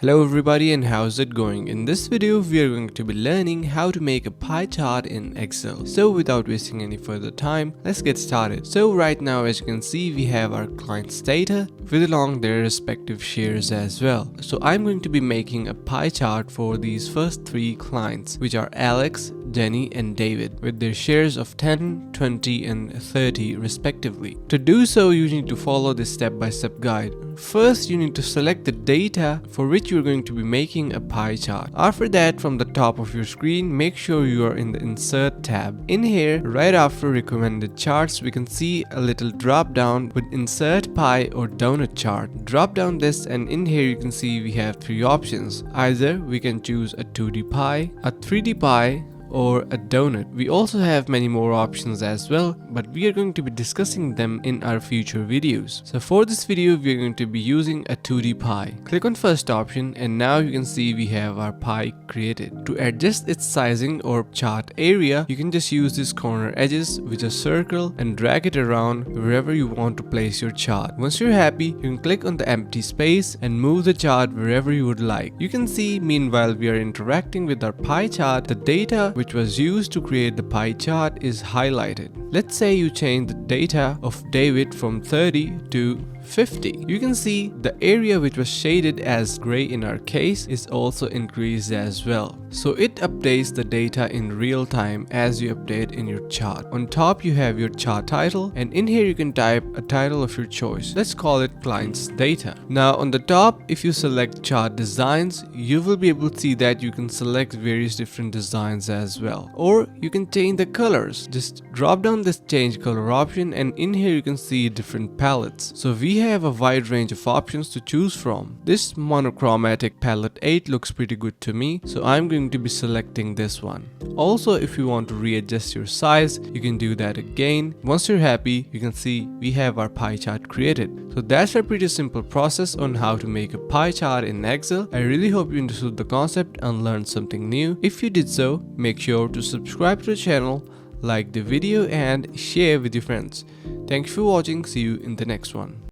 Hello everybody, and how's it going? In this video we are going to be learning how to make a pie chart in Excel. So without wasting any further time, let's get started. So right now, as you can see, we have our clients data with along their respective shares as well. So I'm going to be making a pie chart for these first three clients, which are Alex, Denny and David, with their shares of 10, 20 and 30 respectively. To do so, you need to follow this step-by-step guide. First, you need to select the data for which you're going to be making a pie chart. After that, from the top of your screen, make sure you are in the Insert tab. In here, right after recommended charts, we can see a little drop down with Insert Pie or Donut Chart. Drop down this, and in here you can see we have three options. Either we can choose a 2D pie, a 3D pie, or a donut. We also have many more options as well, but we are going to be discussing them in our future videos. So for this video, we are going to be using a 2D pie. Click on first option, and now you can see we have our pie created. To adjust its sizing or chart area, you can just use these corner edges with a circle and drag it around wherever you want to place your chart. Once you're happy, you can click on the empty space and move the chart wherever you would like. You can see meanwhile we are interacting with our pie chart, the data which was used to create the pie chart is highlighted. Let's say you change the data of David from 30 to 50. You can see the area which was shaded as gray in our case is also increased as well. So it updates the data in real time as you update in your chart. On top you have your chart title, and in here you can type a title of your choice. Let's call it clients data. Now on the top, if you select chart designs, you will be able to see that you can select various different designs as well. Or you can change the colors. Just drop down this change color option, and in here you can see different palettes. So we have a wide range of options to choose from. This monochromatic palette 8 looks pretty good to me, so I'm going to be selecting this one. Also, if you want to readjust your size, you can do that again. Once you're happy, you can see we have our pie chart created. So that's a pretty simple process on how to make a pie chart in Excel. I really hope you understood the concept and learned something new. If you did so, make sure to subscribe to the channel, like the video and share with your friends. Thank you for watching. See you in the next one.